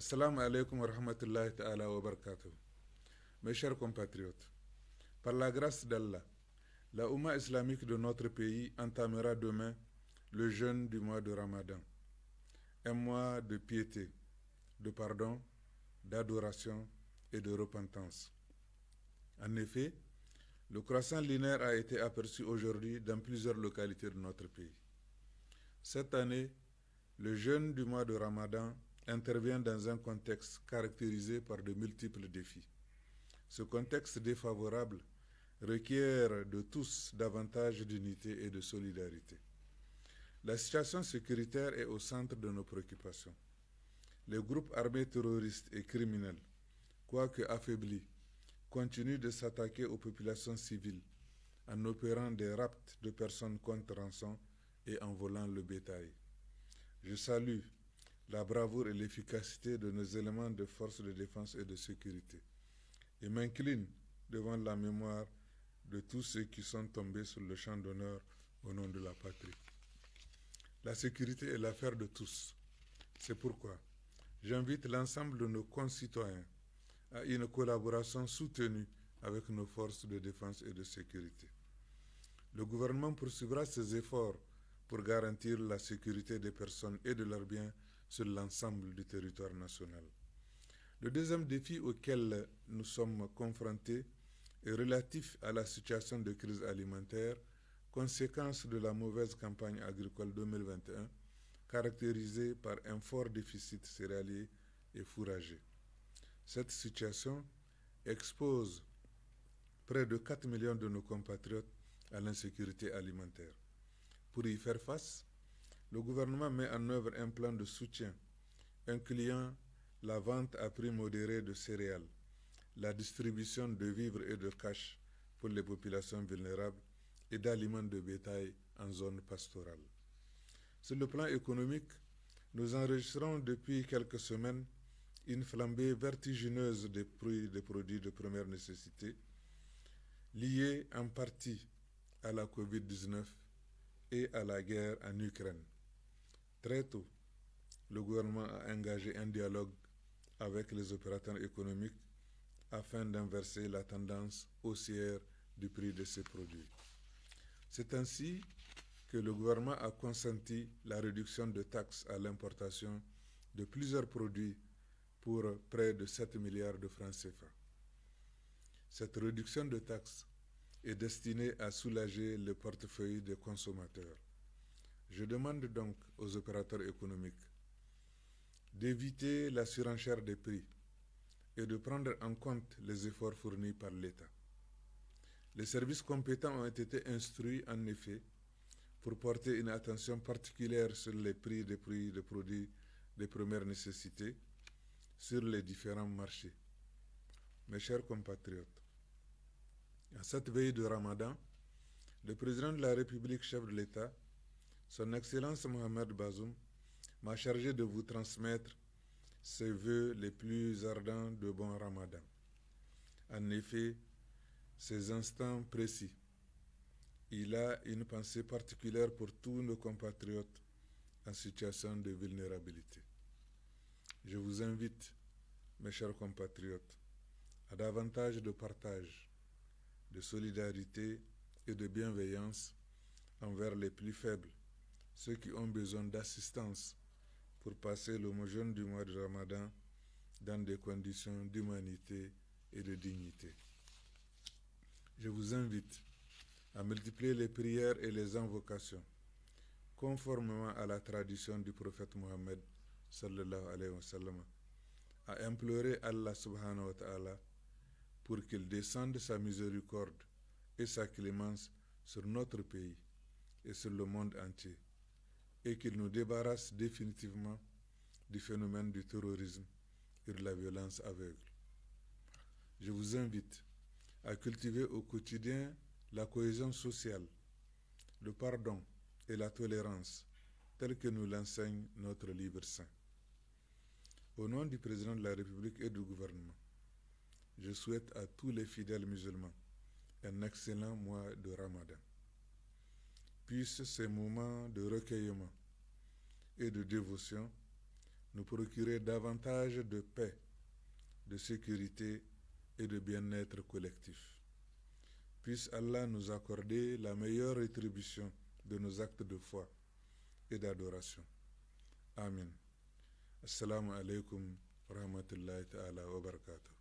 Assalamu alaikum wa rahmatullahi ta'ala wa barakatuh. Mes chers compatriotes, par la grâce d'Allah, la Oumma islamique de notre pays entamera demain le jeûne du mois de Ramadan, un mois de piété, de pardon, d'adoration et de repentance. En effet, le croissant lunaire a été aperçu aujourd'hui dans plusieurs localités de notre pays. Cette année, le jeûne du mois de Ramadan intervient dans un contexte caractérisé par de multiples défis. Ce contexte défavorable requiert de tous davantage d'unité et de solidarité. La situation sécuritaire est au centre de nos préoccupations. Les groupes armés terroristes et criminels, quoique affaiblis, continuent de s'attaquer aux populations civiles en opérant des rapts de personnes contre rançon et en volant le bétail. Je salue la bravoure et l'efficacité de nos éléments de force de défense et de sécurité et m'incline devant la mémoire de tous ceux qui sont tombés sur le champ d'honneur au nom de la patrie. La sécurité est l'affaire de tous. C'est pourquoi j'invite l'ensemble de nos concitoyens à une collaboration soutenue avec nos forces de défense et de sécurité. Le gouvernement poursuivra ses efforts pour garantir la sécurité des personnes et de leurs biens sur l'ensemble du territoire national. Le deuxième défi auquel nous sommes confrontés est relatif à la situation de crise alimentaire, conséquence de la mauvaise campagne agricole 2021, caractérisée par un fort déficit céréalier et fourrager. Cette situation expose près de 4 millions de nos compatriotes à l'insécurité alimentaire. Pour y faire face, le gouvernement met en œuvre un plan de soutien, incluant la vente à prix modéré de céréales, la distribution de vivres et de cash pour les populations vulnérables et d'aliments de bétail en zone pastorale. Sur le plan économique, nous enregistrons depuis quelques semaines une flambée vertigineuse des prix des produits de première nécessité, liée en partie à la COVID-19 et à la guerre en Ukraine. Très tôt, le gouvernement a engagé un dialogue avec les opérateurs économiques afin d'inverser la tendance haussière du prix de ces produits. C'est ainsi que le gouvernement a consenti la réduction de taxes à l'importation de plusieurs produits pour près de 7 milliards de francs CFA. Cette réduction de taxes est destinée à soulager le portefeuille des consommateurs. Je demande donc aux opérateurs économiques d'éviter la surenchère des prix et de prendre en compte les efforts fournis par l'État. Les services compétents ont été instruits, en effet, pour porter une attention particulière sur les prix des produits de première nécessité sur les différents marchés. Mes chers compatriotes, à cette veille de Ramadan, le président de la République, chef de l'État, Son Excellence Mohamed Bazoum, m'a chargé de vous transmettre ses vœux les plus ardents de bon Ramadan. En effet, ces instants précis, il a une pensée particulière pour tous nos compatriotes en situation de vulnérabilité. Je vous invite, mes chers compatriotes, à davantage de partage, de solidarité et de bienveillance envers les plus faibles, ceux qui ont besoin d'assistance pour passer le jeûne du mois de Ramadan dans des conditions d'humanité et de dignité. Je vous invite à multiplier les prières et les invocations, conformément à la tradition du prophète Mohammed sallallahu alayhi wa sallam, à implorer Allah subhanahu wa ta'ala pour qu'il descende sa miséricorde et sa clémence sur notre pays et sur le monde entier, et qu'il nous débarrasse définitivement du phénomène du terrorisme et de la violence aveugle. Je vous invite à cultiver au quotidien la cohésion sociale, le pardon et la tolérance, tels que nous l'enseigne notre livre saint. Au nom du président de la République et du gouvernement, je souhaite à tous les fidèles musulmans un excellent mois de Ramadan. Puissent ces moments de recueillement et de dévotion nous procurer davantage de paix, de sécurité et de bien-être collectif. Puisse Allah nous accorder la meilleure rétribution de nos actes de foi et d'adoration. Amin. Assalamu alaikum wa rahmatullahi ta'ala wa barakatuh.